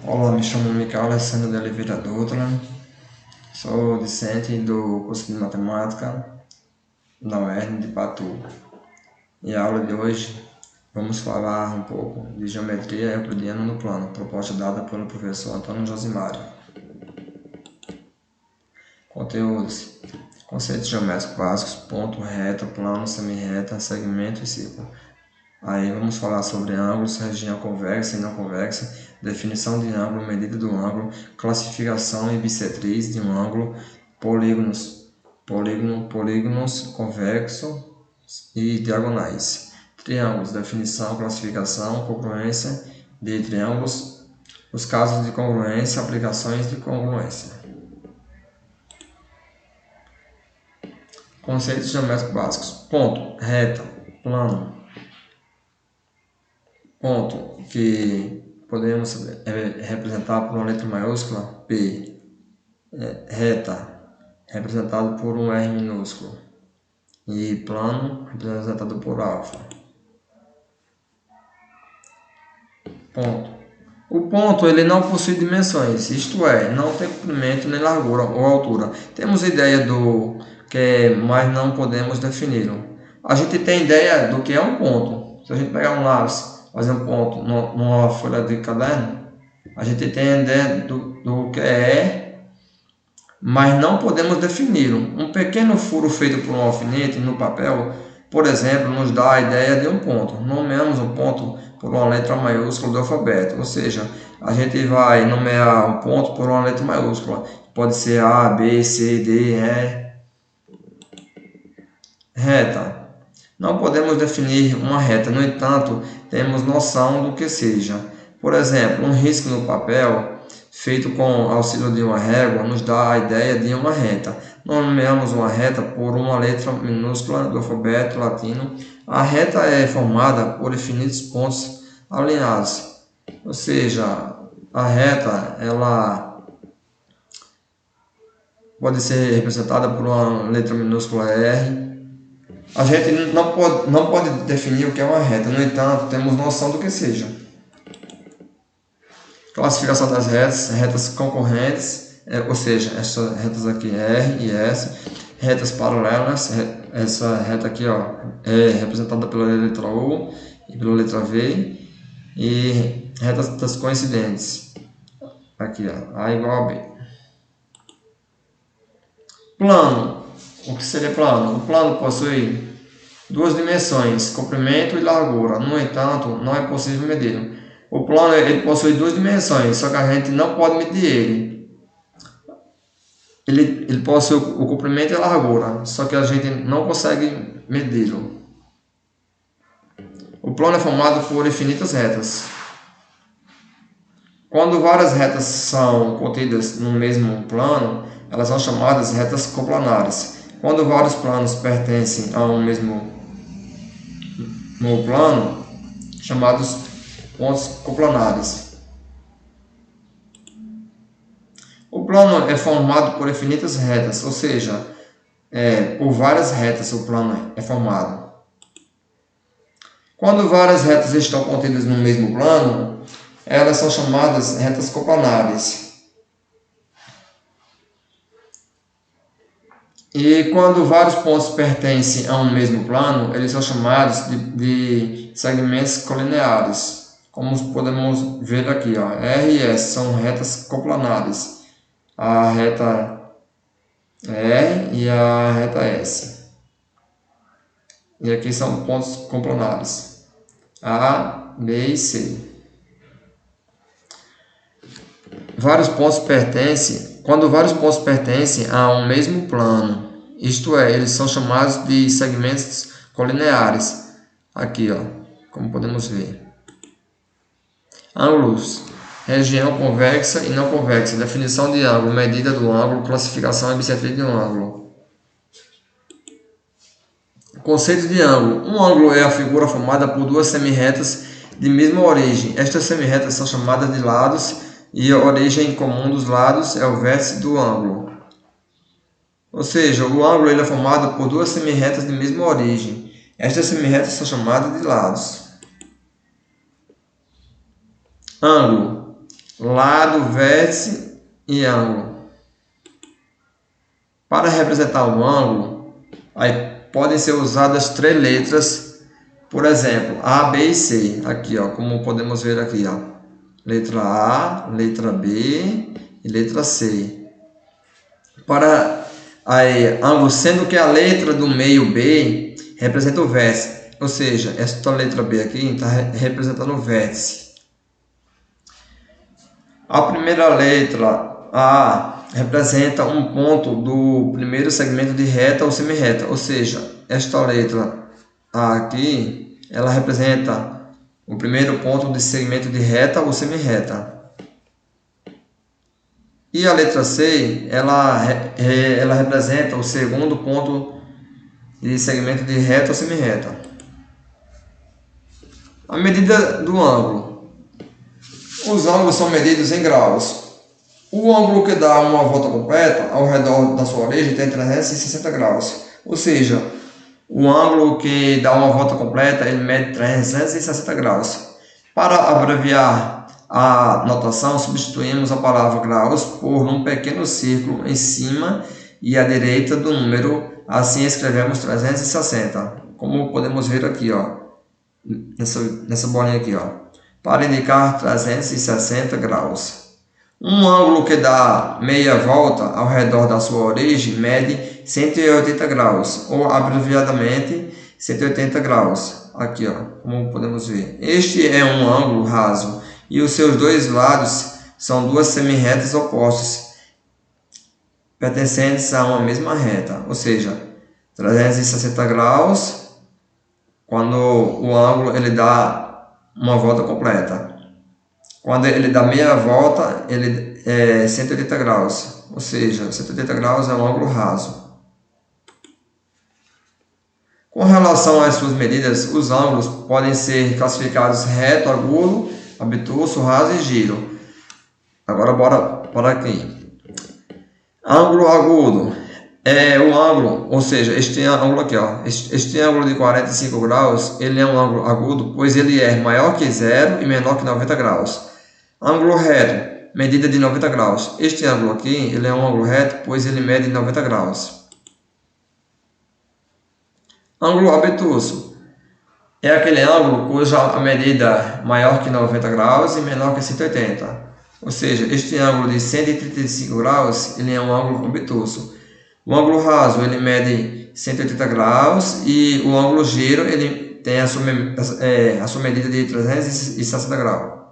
Olá, me chamo Micael Alessandro de Oliveira Dutra, sou discente do curso de Matemática da UERN de Patu. E a aula de hoje vamos falar um pouco de geometria euclidiana no plano, proposta dada pelo professor Antônio Josimari. Conteúdos: conceitos geométricos básicos, ponto, reta, plano, semirreta, segmento e círculo. Aí vamos falar sobre ângulos, região convexa e não convexa, definição de ângulo, medida do ângulo, classificação e bissetriz de um ângulo, polígonos convexos e diagonais, triângulos, definição, classificação, congruência de triângulos, os casos de congruência, aplicações de congruência. Conceitos geométricos básicos: ponto, reta, plano. Ponto que podemos representar por uma letra maiúscula, P. Reta, representado por um R minúsculo. E plano, representado por alfa. Ponto. O ponto ele não possui dimensões, isto é, não tem comprimento nem largura ou altura. Temos ideia do que é, mas não podemos defini-lo. A gente tem ideia do que é um ponto. Se a gente pegar um lápis, fazer um ponto numa folha de caderno, a gente tem a ideia do que é, mas não podemos defini-lo. Um pequeno furo feito por um alfinete no papel, por exemplo, nos dá a ideia de um ponto. Nomeamos um ponto por uma letra maiúscula do alfabeto, ou seja, a gente vai nomear um ponto por uma letra maiúscula. Pode ser A, B, C, D, E. Reta. Não podemos definir uma reta, no entanto, temos noção do que seja. Por exemplo, um risco no papel, feito com auxílio de uma régua, nos dá a ideia de uma reta. Nomeamos uma reta por uma letra minúscula do alfabeto latino. A reta é formada por infinitos pontos alinhados. Ou seja, a reta ela pode ser representada por uma letra minúscula R. A gente não pode definir o que é uma reta, no entanto, temos noção do que seja. Classificação das retas, retas concorrentes, ou seja, essas retas aqui R e S, retas paralelas, essa reta aqui ó, é representada pela letra U e pela letra V, e retas coincidentes, aqui ó, A igual a B. Plano. O que seria plano? O plano possui duas dimensões, comprimento e largura. No entanto, não é possível medi-lo. O plano ele possui duas dimensões, só que a gente não pode medir ele. Ele possui o comprimento e a largura, só que a gente não consegue medi-lo. O plano é formado por infinitas retas. Quando várias retas são contidas no mesmo plano, elas são chamadas retas coplanares. Quando vários planos pertencem a um mesmo plano, chamados pontos coplanares. O plano é formado por infinitas retas, ou seja, por várias retas o plano é formado. Quando várias retas estão contidas no mesmo plano, elas são chamadas retas coplanares. E quando vários pontos pertencem a um mesmo plano, eles são chamados de segmentos colineares. Como podemos ver aqui, ó, R e S são retas coplanares. A reta R e a reta S. E aqui são pontos coplanares. A, B e C. Quando vários pontos pertencem a um mesmo plano, isto é, eles são chamados de segmentos colineares. Aqui, ó, como podemos ver. Ângulos, região convexa e não convexa, definição de ângulo, medida do ângulo, classificação e bissetriz de um ângulo. Conceito de ângulo. Um ângulo é a figura formada por duas semirretas de mesma origem. Estas semirretas são chamadas de lados e a origem comum dos lados é o vértice do ângulo. Ou seja, o ângulo ele é formado por duas semirretas de mesma origem. Estas semirretas são chamadas de lados. Ângulo. lado, vértice e ângulo. Para representar um ângulo, aí podem ser usadas 3 letras, por exemplo, A, B e C. Aqui, ó, como podemos ver aqui, ó, letra A, letra B e letra C. Para aí, ângulo, sendo que a letra do meio B representa o vértice, ou seja, esta letra B aqui está representando o vértice. A primeira letra A representa um ponto do primeiro segmento de reta ou semirreta, ou seja, esta letra A aqui, ela representa o primeiro ponto de segmento de reta ou semirreta. E a letra C, ela representa o segundo ponto de segmento de reta ou semirreta. A medida do ângulo. Os ângulos são medidos em graus. O ângulo que dá uma volta completa ao redor da sua origem tem 360 graus. Ou seja, o ângulo que dá uma volta completa, ele mede 360 graus. Para abreviar a notação, substituímos a palavra graus por um pequeno círculo em cima e à direita do número. Assim escrevemos 360. Como podemos ver aqui, ó, nessa bolinha aqui, ó, para indicar 360 graus. Um ângulo que dá meia volta ao redor da sua origem mede 180 graus, ou abreviadamente 180 graus. Aqui, ó, como podemos ver. Este é um ângulo raso e os seus dois lados são duas semirretas opostas, pertencentes a uma mesma reta, ou seja, 360 graus quando o ângulo ele dá uma volta completa. Quando ele dá meia volta, ele é 180 graus, ou seja, 180 graus é um ângulo raso. Com relação às suas medidas, os ângulos podem ser classificados reto, agudo, obtuso, raso e giro. Agora bora para aqui. Ângulo agudo é o ângulo, ou seja, este ângulo aqui, ó, este ângulo de 45 graus, ele é um ângulo agudo, pois ele é maior que zero e menor que 90 graus. Ângulo reto, medida de 90 graus. Este ângulo aqui, ele é um ângulo reto, pois ele mede 90 graus. Ângulo obtuso é aquele ângulo cuja medida é maior que 90 graus e menor que 180. Ou seja, este ângulo de 135 graus, ele é um ângulo obtuso. O ângulo raso, ele mede 180 graus e o ângulo giro, ele tem a sua medida de 360 graus.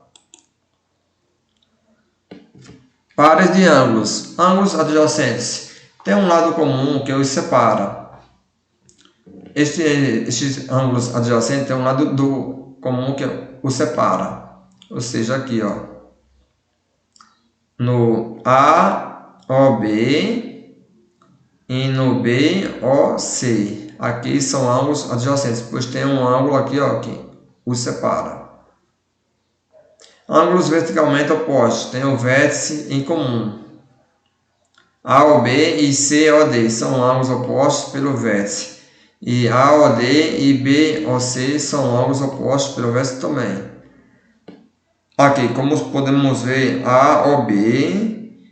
Pares de ângulos. Ângulos adjacentes. Tem um lado comum que os separa. Estes ângulos adjacentes têm um lado comum que os separa. Ou seja, aqui, ó, no AOB e no BOC. Aqui são ângulos adjacentes, pois tem um ângulo aqui, ó, que os separa. Ângulos verticalmente opostos, tem o vértice em comum. AOB e COD são ângulos opostos pelo vértice. E AOD e BOC são ângulos opostos pelo vértice também. Aqui, como podemos ver, AOB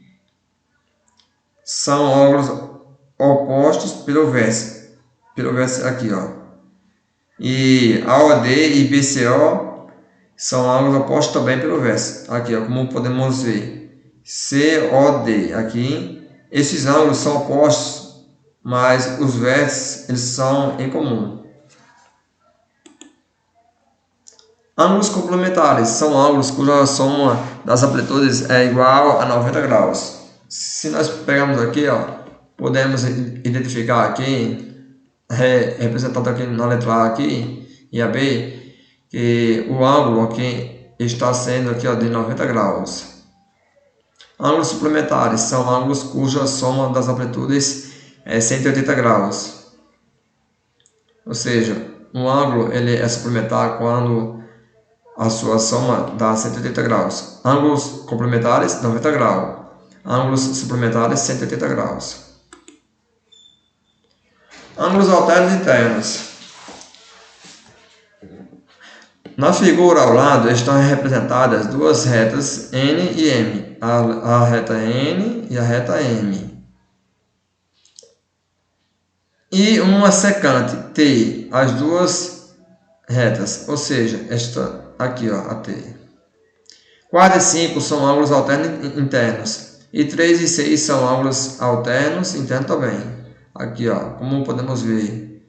são ângulos opostos pelo vértice. Pelo vértice aqui, ó. E AOD e BCO são ângulos opostos também pelo vértice. Aqui, ó, como podemos ver, COD aqui. Esses ângulos são opostos, mas os vértices eles são em comum. Ângulos complementares são ângulos cuja soma das amplitudes é igual a 90 graus. Se nós pegarmos aqui, ó, podemos identificar aqui, representado aqui na letra A aqui e a B, que o ângulo aqui está sendo aqui, ó, de 90 graus. Ângulos suplementares são ângulos cuja soma das amplitudes é 180 graus. Ou seja, um ângulo ele é suplementar quando a sua soma dá 180 graus. Ângulos complementares, 90 graus. Ângulos suplementares, 180 graus. Ângulos alternos internos. Na figura ao lado estão representadas duas retas N e M, a reta N e a reta M. E uma secante T, as duas retas, ou seja, esta aqui, ó, a T. 4 e 5 são ângulos alternos internos, e 3 e 6 são ângulos alternos internos também. Aqui, ó, como podemos ver,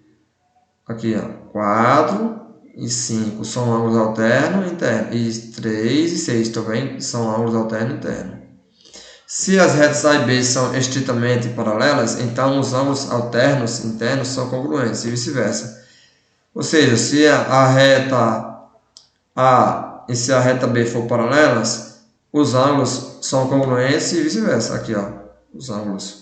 aqui, ó, 4 e 5 são ângulos alternos internos, e 3 e 6 também são ângulos alternos internos. Se as retas A e B são estritamente paralelas, então os ângulos alternos internos são congruentes e vice-versa. Ou seja, se a reta A e se a reta B for paralelas, os ângulos são congruentes e vice-versa. Aqui, ó, os ângulos.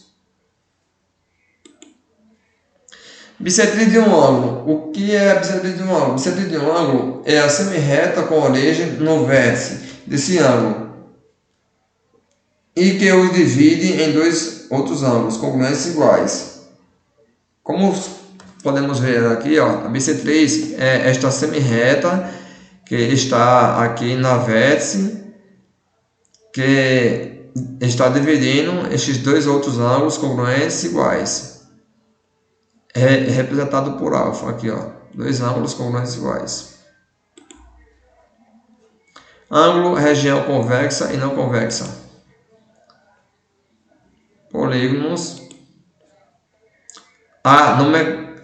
Bissetriz de um ângulo. O que é a bissetriz de um ângulo? Bissetriz de um ângulo é a semirreta com origem no vértice desse ângulo e que o divide em dois outros ângulos congruentes iguais. Como podemos ver aqui, ó, a bissetriz é esta semirreta que está aqui na vértice, que está dividindo estes dois outros ângulos congruentes iguais. É representado por alfa, aqui, ó, dois ângulos congruentes iguais. Ângulo, região convexa e não convexa. Polígonos. A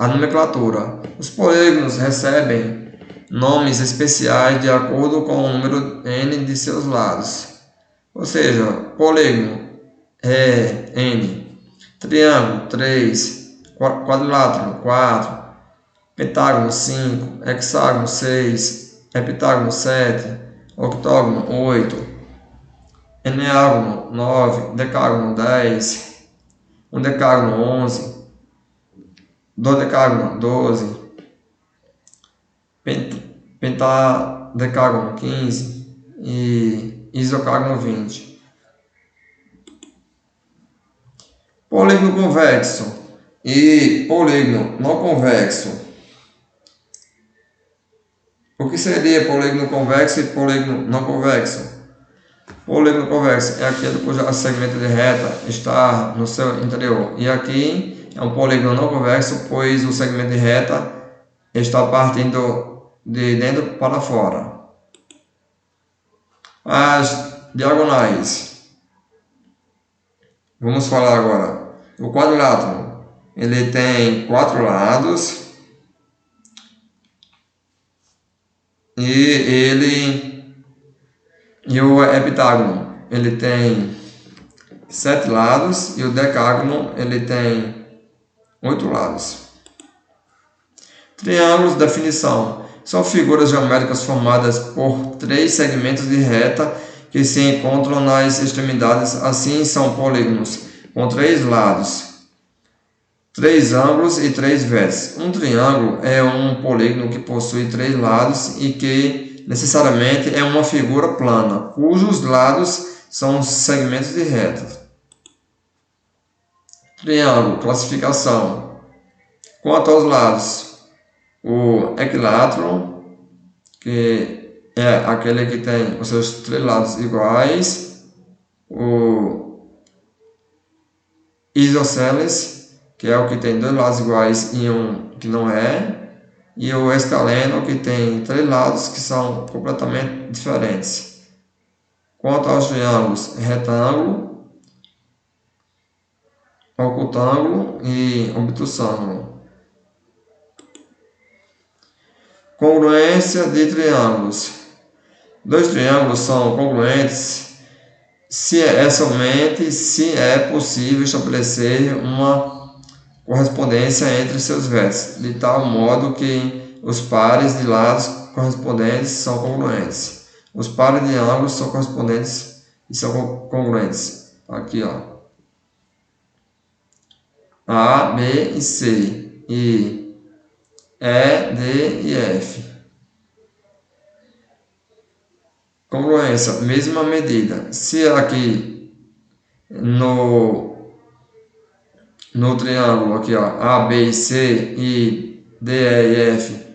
nomenclatura. Os polígonos recebem nomes especiais de acordo com o número n de seus lados. Ou seja, polígono é n, triângulo 3, quadrilátero 4, pentágono 5, hexágono 6, heptágono 7, octógono 8, eneágono 9, decágono 10, um decágono 11, dodecágono 12, pentadecágono 15 e isocágono 20. Polígono convexo e polígono não convexo. O que seria polígono convexo e polígono não convexo? Polígono convexo é aquele cujo segmento de reta está no seu interior. E aqui é um polígono não convexo, pois o segmento de reta está partindo de dentro para fora. As diagonais. Vamos falar agora. O quadrilátero, ele tem 4 lados e o heptágono, ele tem 7 lados e o decágono, ele tem 8 lados. Triângulos, definição. São figuras geométricas formadas por 3 segmentos de reta que se encontram nas extremidades, assim são polígonos com 3 lados, 3 ângulos e 3 vértices. Um triângulo é um polígono que possui 3 lados e que necessariamente é uma figura plana, cujos lados são os segmentos de reta. Triângulo, classificação. Quanto aos lados, o equilátero, que é aquele que tem os seus 3 lados iguais, o isósceles, que é o que tem 2 lados iguais e um que não é, e o escaleno, que tem 3 lados que são completamente diferentes. Quanto aos triângulos, retângulo, ocultângulo e obtusângulo. Congruência de triângulos. 2 triângulos são congruentes somente se é possível estabelecer uma correspondência entre seus vértices, de tal modo que os pares de lados correspondentes são congruentes. Os pares de ângulos são correspondentes e são congruentes. Aqui, ó. A, B e C, e E, D e F. Congruência, mesma medida. Se aqui no triângulo aqui, ó, A, B e C e D, E e F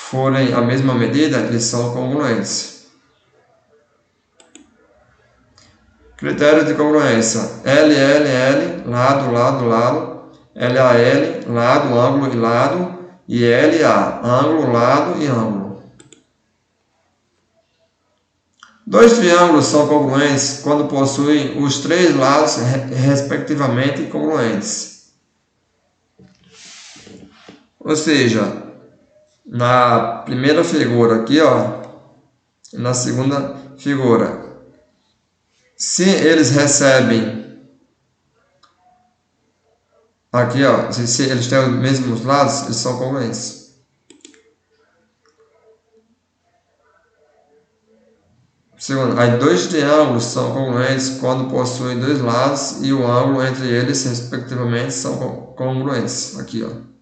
forem a mesma medida, eles são congruentes. Critério de congruência: LLL, lado, lado, lado, LAL, lado, ângulo e lado, e LA, ângulo, lado e ângulo. Dois triângulos são congruentes quando possuem os três lados respectivamente congruentes. Ou seja, na primeira figura aqui, ó, e na segunda figura, se eles recebem aqui, ó, se eles têm os mesmos lados, eles são congruentes. Segundo, aí dois triângulos são congruentes quando possuem dois lados e o ângulo entre eles, respectivamente, são congruentes. Aqui, ó.